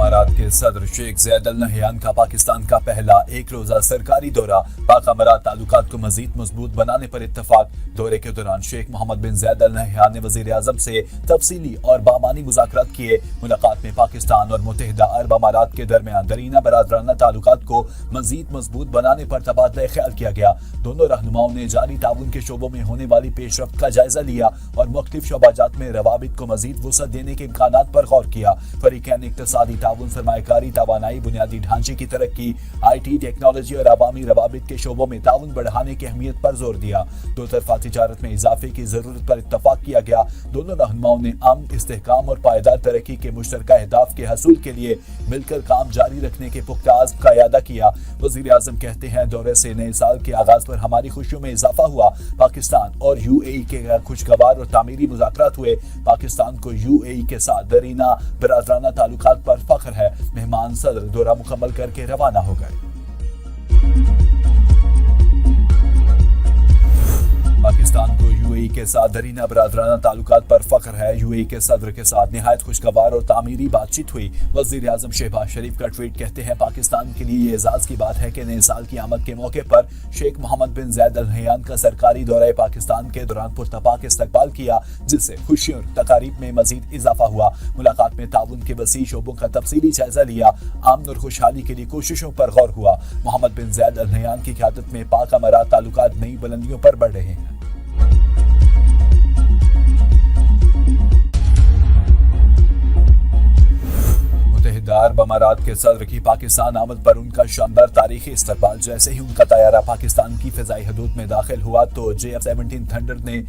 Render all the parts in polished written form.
امارات کے صدر شیخ زید ال نہیان کا پاکستان کا پہلا ایک روزہ سرکاری دورہ، پاک امارات تعلقات کو مزید مضبوط بنانے پر اتفاق۔ دورے کے دوران شیخ محمد بن زید ال نہیان نے وزیر اعظم سے تفصیلی اور بامعنی مذاکرات کیے۔ ملاقات میں پاکستان اور متحدہ عرب امارات کے درمیان دیرینہ برادرانہ تعلقات کو مزید مضبوط بنانے پر تبادلہ خیال کیا گیا۔ دونوں رہنماؤں نے جاری تعاون کے شعبوں میں ہونے والی پیش رفت کا جائزہ لیا اور مختلف شعبہ جات میں روابط کو مزید وسعت دینے کے امکانات پر غور کیا۔ فریقین نے اقتصادی تعاون، سرمایہ کاری، توانائی، بنیادی ڈھانچے کی ترقی، آئی ٹی، ٹیکنالوجی اور عوامی روابط کے شعبوں میں تعاون بڑھانے کی اہمیت پر زور دیا۔ دو طرفہ تجارت میں اضافے کی ضرورت پر اتفاق کیا گیا۔ دونوں رہنماؤں نے امن، استحکام اور پائیدار ترقی کے مشترکہ اہداف کے حصول کے لیے مل کر کام جاری رکھنے کے پختہ عزم کا اعادہ کیا۔ وزیر اعظم کہتے ہیں، دورے سے نئے سال کے آغاز پر ہماری خوشیوں میں اضافہ ہوا۔ پاکستان اور یو اے ای کے خوشگوار اور تعمیری مذاکرات ہوئے۔ پاکستان کو یو اے ای کے ساتھ دیرینہ برادرانہ تعلقات پر فخر ہے۔ مہمان صدر دورہ مکمل کر کے روانہ ہو گئے۔ پاکستان کو یو اے ای کے ساتھ دیرینہ برادرانہ تعلقات پر فخر ہے۔ یو اے ای کے صدر کے ساتھ نہایت خوشگوار اور تعمیری بات چیت ہوئی۔ وزیر اعظم شہباز شریف کا ٹویٹ کہتے ہیں، پاکستان کے لیے یہ اعزاز کی بات ہے کہ نئے سال کی آمد کے موقع پر شیخ محمد بن زید ال نہیان کا سرکاری دورہ پاکستان کے دوران پرتپاک استقبال کیا، جس سے خوشیوں اور تقاریب میں مزید اضافہ ہوا۔ ملاقات میں تعاون کے وسیع شعبوں کا تفصیلی جائزہ لیا۔ امن اور خوشحالی کے لیے کوششوں پر غور ہوا۔ محمد بن زید ال نہیان کی قیادت میں پاک امارات تعلقات نئی بلندیوں پر بڑھ رہے ہیں۔ متحدہ عرب امارات کے صدر کی پاکستان آمد پر ان کا شاندار تاریخی استقبال۔ جیسے ہی ان کا طیارہ پاکستان کی فضائی حدود میں داخل ہوا تو JF-17 تھنڈر نے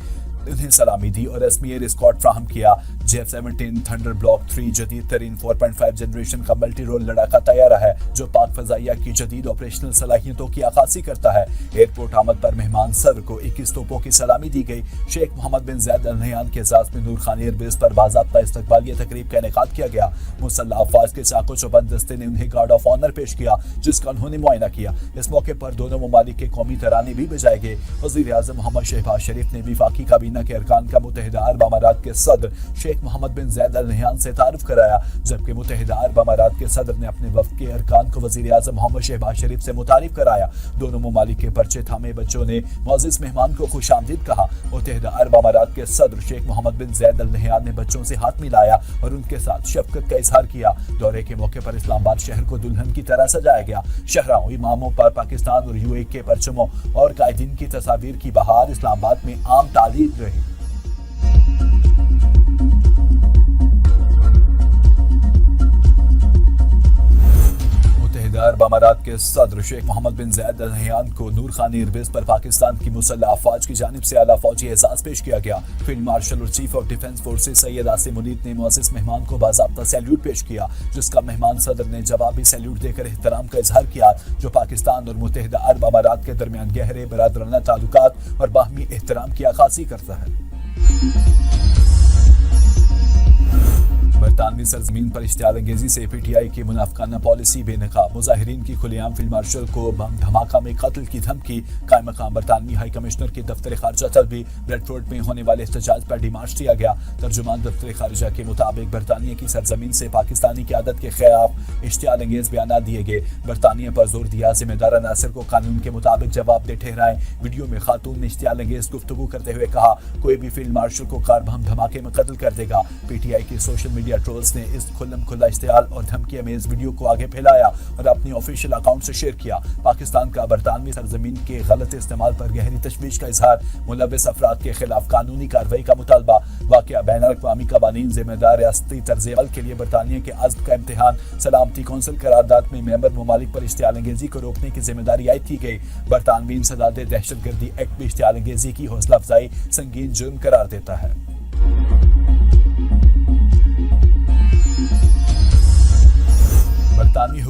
انہیں سلامی دی اور رسمی ایئر اسکارٹ فراہم کیا۔ JF-17 تھنڈر بلاک 3 جدید ترین 4.5 جنریشن کا ملٹی رول لڑاکا طیارہ ہے جو پاک فضائیہ کی جدید آپریشنل صلاحیتوں کی عکاسی کرتا ہے۔ ایئرپورٹ آمد پر مہمان صدر کو 21 توپوں کی سلامی دی گئی۔ شیخ محمد بن زید ال نہیان کے اعزاز میں نور خان ایئر بیس پر باضابطہ استقبالیہ تقریب کا انعقاد کیا گیا۔ مسلح افواج کے چاق و چوبند دستے نے انہیں گارڈ آف آنر پیش کیا جس کا انہوں نے معائنہ کیا۔ اس موقع پر دونوں ممالک کے قومی ترانے بھی بجائے گئے۔ وزیر اعظم محمد شہباز شریف نے وفاقی کابینہ کے ارکان کا متحدہ عرب امارات کے صدر شیخ محمد بن زید ال نہیان سے تعارف کرایا، جبکہ متحدہ عرب امارات کے صدر نے اپنے وفد کے ارکان کو وزیر اعظم محمد شہباز شریف سے متعارف کرایا۔ دونوں ممالک کے پرچے تھامے بچوں نے معزز مہمان کو خوش آمدید کہا۔ متحدہ عرب امارات کے صدر شیخ محمد بن زید ال نہیان نے بچوں سے ہاتھ ملایا اور ان کے ساتھ شفقت کا اظہار کیا۔ دورے کے موقع پر اسلام آباد شہر کو دلہن کی طرح سجایا گیا۔ شہراؤں، اماموں پر پاکستان اور یو اے ای کے پرچموں اور قائدین کی تصاویر کی بہار اسلام آباد میں عام تعلیق رہی۔ عرب امارات کے صدر شیخ محمد بن زید ال نہیان کو نور خان ایئر بیس پر پاکستان کی مسلح افواج کی جانب سے اعلیٰ فوجی اعزاز پیش کیا گیا۔ فیلڈ مارشل اور chief of defence forces Syed Asim منیب نے معزز مہمان کو باضابطہ سیلیوٹ پیش کیا، جس کا مہمان صدر نے جوابی سیلیوٹ دے کر احترام کا اظہار کیا، جو پاکستان اور متحدہ عرب امارات کے درمیان گہرے برادرانہ تعلقات اور باہمی احترام کی عکاسی کرتا ہے۔ برطانوی سرزمین پر اشتعال انگیزی سے پی ٹی آئی کی منافقانہ پالیسی بے نقاب، مظاہرین کی کھلے عام فیلڈ مارشل کو بم دھماکہ میں قتل کی دھمکی، قائم مقام برطانوی ہائی کمشنر کے دفتر خارجہ طلبی، بریڈ فورڈ میں ہونے والے احتجاج پر ڈیمارچ دیا گیا۔ ترجمان دفتر خارجہ کے مطابق برطانیہ کی سرزمین سے پاکستانی قیادت کے خلاف اشتعال انگیز بیانات دیے گئے۔ برطانیہ پر زور دیا، ذمہ دار عناصر کو قانون کے مطابق جواب دہ ٹھہرائیں۔ ویڈیو میں خاتون نے اشتعال انگیز گفتگو کرتے ہوئے کہا، کوئی بھی فیلڈ مارشل کو کار بم دھماکے میں قتل کر دے گا۔ پی ٹی آئی کی سوشل میڈیا ٹرولز نے اس کھلم کھلا اشتعال اور دھمکی امیز ویڈیو کو آگے پھیلایا اور اپنی آفیشیل اکاؤنٹ سے شیئر کیا۔ پاکستان کا برطانوی سرزمین کے غلط استعمال پر گہری تشویش کا اظہار، ملوث افراد کے خلاف قانونی کارروائی کا مطالبہ۔ واقعہ بین الاقوامی قوانین، ذمہ دار ریاستی طرز عمل کے لیے برطانیہ کے عزم کا امتحان۔ سلامتی کونسل قرارداد میں ممبر ممالک پر اشتعال انگیزی کو روکنے کی ذمہ داری عائد کی گئی۔ برطانوی انسداد دہشت گردی ایکٹ بھی اشتعال انگیزی کی حوصلہ افزائی سنگین جرم قرار دیتا ہے۔ برطانوی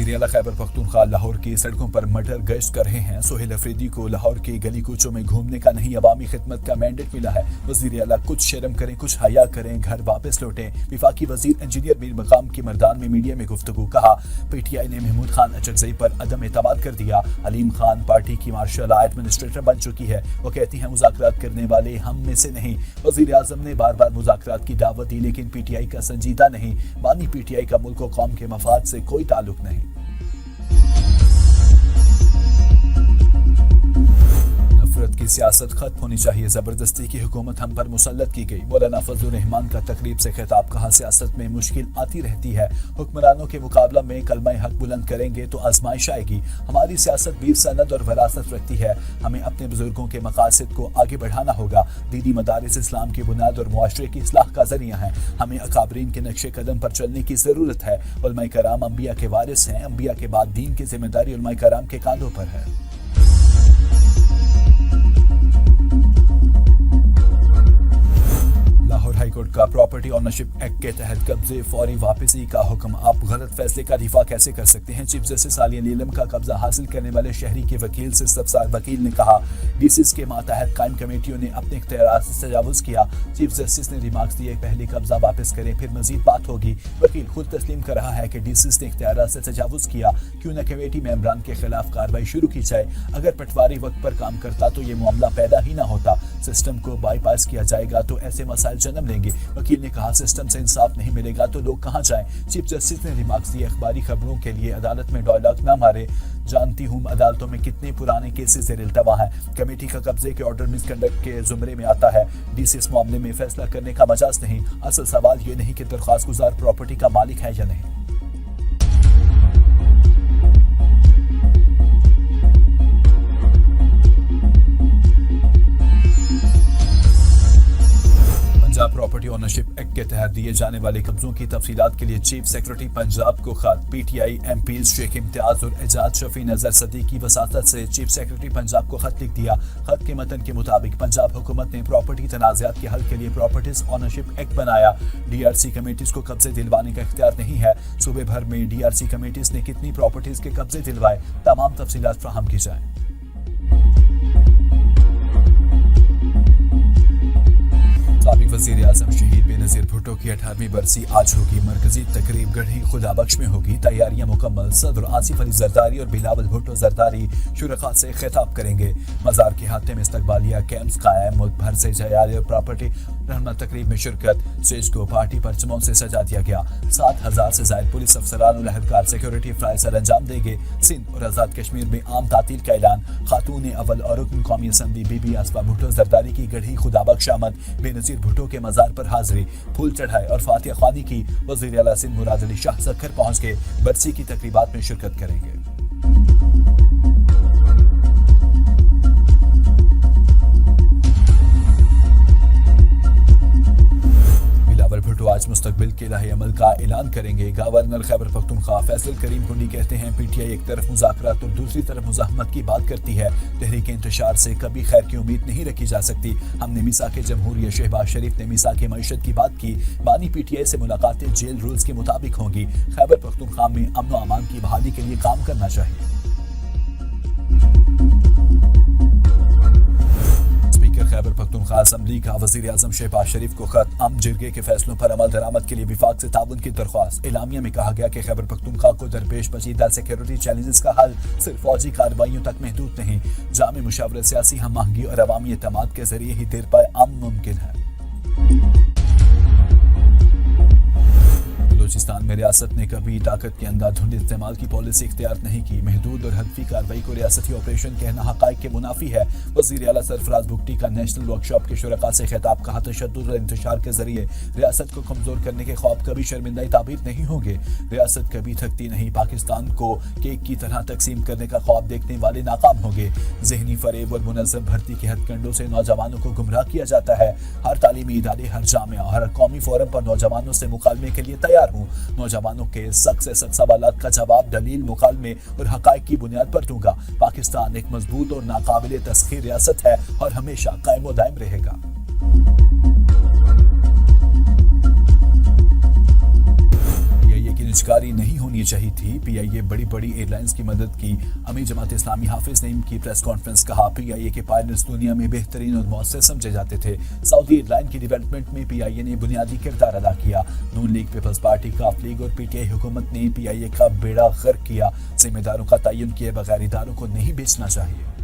وزیر اعلیٰ خیبر پختونخوا لاہور کی سڑکوں پر مٹر گشت کر رہے ہیں۔ سہیل افریدی کو لاہور کے گلی کوچوں میں گھومنے کا نہیں، عوامی خدمت کا مینڈیٹ ملا ہے۔ وزیر اعلیٰ کچھ شرم کریں، کچھ حیا کریں، گھر واپس لوٹیں۔ وفاقی وزیر انجینئر میر مقام کی مردان میں میڈیا میں گفتگو، کہا پی ٹی آئی نے محمود خان اچکزئی پر عدم اعتماد کر دیا۔ علیم خان پارٹی کی مارشل آرٹ ایڈمنسٹریٹر بن چکی ہے، وہ کہتی ہیں مذاکرات کرنے والے ہم میں سے نہیں۔ وزیر اعظم نے بار بار مذاکرات کی دعوت دی لیکن پی ٹی آئی کا سنجیدہ نہیں مانی۔ پی ٹی آئی کا ملک و قوم کے مفاد سے کوئی تعلق نہیں۔ نفرت کی سیاست ختم ہونی چاہیے، زبردستی کی حکومت ہم پر مسلط کی گئی۔ مولانا فضل الرحمان کا تقریب سے خطاب، کہا سیاست میں مشکل آتی رہتی ہے، حکمرانوں کے مقابلہ میں کلمہ حق بلند کریں گے تو آزمائش آئے گی۔ ہماری سیاست بیر سند اور وراثت رکھتی ہے، ہمیں اپنے بزرگوں کے مقاصد کو آگے بڑھانا ہوگا۔ دینی مدارس اسلام کی بنیاد اور معاشرے کی اصلاح کا ذریعہ ہیں، ہمیں اکابرین کے نقش قدم پر چلنے کی ضرورت ہے۔ علماء کرام انبیاء کے وارث ہیں، انبیاء کے بعد دین کی ذمہ داری علماء کرام کے کاندھوں پر ہے۔ لاہور ہائی کورٹ کا پراپرٹی آنرشپ ایکٹ کے تحت قبضے فوری واپسی کا حکم، آپ غلط فیصلے کا دفاع کیسے کر سکتے ہیں؟ چیف جسٹس عالیہ نیلم کا قبضہ حاصل کرنے والے شہری کے وکیل سے استفسار، وکیل نے کہا ڈی سیز کے ماتحت قائم کمیٹیوں نے اپنے اختیارات سے تجاوز کیا۔ چیف جسٹس نے ریمارکس دیے پہلے قبضہ واپس کریں پھر مزید بات ہوگی۔ وکیل خود تسلیم کر رہا ہے کہ ڈی سیز نے اختیارات سے تجاوز کیا، کیوں نہ کمیٹی ممبران کے خلاف کارروائی شروع کی جائے۔ اگر پٹواری وقت پر کام کرتا تو یہ معاملہ پیدا ہی نہ ہوتا، سسٹم کو بائی پاس کیا جائے گا تو ایسے مسائل جنم لیں گے۔ وکیل نے کہا سسٹم سے انصاف نہیں ملے گا تو لوگ کہاں جائیں۔ چیف جسٹس نے ریمارکس دیے اخباری خبروں کے لیے عدالت میں ڈائلاگ نہ مارے، جانتی ہوں عدالتوں میں کتنے پرانے کیسز زیر التوا ہیں۔ کمیٹی کا قبضے کے آرڈر مس کنڈکٹ کے زمرے میں آتا ہے، ڈی سی اس معاملے میں فیصلہ کرنے کا مجاز نہیں۔ اصل سوال یہ نہیں کہ درخواست گزار پراپرٹی کا مالک ہے یا نہیں۔ پنجاب پراپرٹی آنرشپ ایکٹ کے تحت دیے جانے والے قبضوں کی تفصیلات کے لیے چیف سیکرٹری پنجاب کو خط۔ PTI MPs Sheikh Imtiaz اور اعجاز شفیع نظر صدیق کی وساطت سے چیف سیکرٹری پنجاب کو خط لکھ دیا۔ خط کے متن کے مطابق پنجاب حکومت نے پراپرٹی تنازعات کے حل کے لیے پراپرٹیز آنرشپ ایکٹ بنایا۔ ڈی آر سی کمیٹیز کو قبضے دلوانے کا اختیار نہیں ہے۔ صوبے بھر میں ڈی آر سی کمیٹیز نے کتنی پراپرٹیز کے قبضے دلوائے، تمام تفصیلات فراہم کی جائیں۔ سابق وزیر اعظم شہید بے نظیر بھٹو کی 18ویں برسی آج ہوگی۔ مرکزی تقریب گڑھی خدا بخش میں ہوگی، تیاریاں مکمل۔ صدر آصف علی زرداری اور بلاول بھٹو زرداری شرکاء سے خطاب کریں گے۔ مزار کے احاطے میں استقبالیہ کیمپس قائم، ملک بھر سے جیال اور پراپرٹی رہنما تقریب میں شرکت۔ اسٹیج کو پارٹی پرچموں سے سجا دیا گیا۔ 7000 سے زائد پولیس افسران اور اہلکار سیکورٹی فرائی سر انجام دیں گے۔ سندھ اور آزاد کشمیر میں عام تعطیل کا اعلان۔ خاتون اول اور رکن قومی اسمبلی بی بی آصفہ بھٹو زرداری کی گڑھی خدا بخش آمد، بے نظیر بھٹو کے مزار پر حاضری، پھول چڑھائے اور فاتحہ خوانی کی۔ وزیر اعلیٰ سندھ مراد علی شاہ سکھر پہنچ کے برسی کی تقریبات میں شرکت کریں گے۔ بلاول بھٹو آج مستقبل کے راہ عمل کا اعلان کریں گے۔ گورنر خیبر پختونخوا فیصل کریم کنڈی کہتے ہیں پی ٹی آئی ایک طرف مذاکرات اور دوسری طرف مزاحمت کی بات کرتی ہے، تحریک انتشار سے کبھی خیر کی امید نہیں رکھی جا سکتی۔ ہم نے میثاق جمہوریہ، شہباز شریف نے میثاق معیشت کی بات کی، بانی پی ٹی آئی سے ملاقاتیں جیل رولز کے مطابق ہوں گی۔ خیبر پختونخوا میں امن و امان کی بحالی کے لیے کام کرنا چاہیے۔ خیبر پختونخوا اسمبلی کا وزیر اعظم شہباز شریف کو خط، امن جرگے کے فیصلوں پر عمل درآمد کے لیے وفاق سے تعاون کی درخواست۔ اعلامیہ میں کہا گیا کہ خیبر پختونخوا کو درپیش پیچیدہ سیکورٹی چیلنجز کا حل صرف فوجی کارروائیوں تک محدود نہیں، جامع مشاورت، سیاسی ہم آہنگی اور عوامی اعتماد کے ذریعے ہی دیر پائے امن ممکن ہے۔ بلوچستان میں ریاست نے کبھی طاقت کے اندھا دھند استعمال کی پالیسی اختیار نہیں کی، محدود اور ہدفی کارروائی کو ریاستی آپریشن کہنا حقائق کے منافی ہے۔ وزیر اعلیٰ سرفراز بگٹی کا نیشنل ورکشاپ کے شرکاء سے خطاب، کہا تشدد اور انتشار کے ذریعے ریاست کو کمزور کرنے کے خواب کبھی شرمندہ تعبیر نہیں ہوں گے۔ ریاست کبھی تھکتی نہیں، پاکستان کو کیک کی طرح تقسیم کرنے کا خواب دیکھنے والے ناکام ہوں گے۔ ذہنی فریب اور منظم بھرتی کے ہتھ کنڈوں سے نوجوانوں کو گمراہ کیا جاتا ہے۔ ہر تعلیمی ادارے، ہر جامعہ، ہر قومی فورم پر نوجوانوں سے مکالمے کے لیے تیار ہوں۔ نوجوانوں کے سخت سے سخت سوالات کا جواب دلیل، مکالمے اور حقائق کی بنیاد پر دوں گا۔ پاکستان ایک مضبوط اور ناقابل تسخیر ریاست ہے اور ہمیشہ قائم و دائم رہے گا۔ نجکاری نہیں ہونی چاہیے تھی۔ پی آئی اے بڑی بڑی ایئر لائنز کی مدد کی۔ امیر جماعت اسلامی حافظ نعیم کی پریس کانفرنس، کہا پی آئی اے کے پائلٹس دنیا میں بہترین اور مؤثر سمجھے جاتے تھے۔ سعودی ایئر لائن کی ڈیولپمنٹ میں پی آئی اے نے بنیادی کردار ادا کیا۔ نون لیگ، پیپلز پارٹی، کاف لیگ اور پی ٹی آئی حکومت نے پی آئی اے کا بیڑا غرق کیا۔ ذمہ داروں کا تعین کیے بغیر اداروں کو نہیں بیچنا چاہیے۔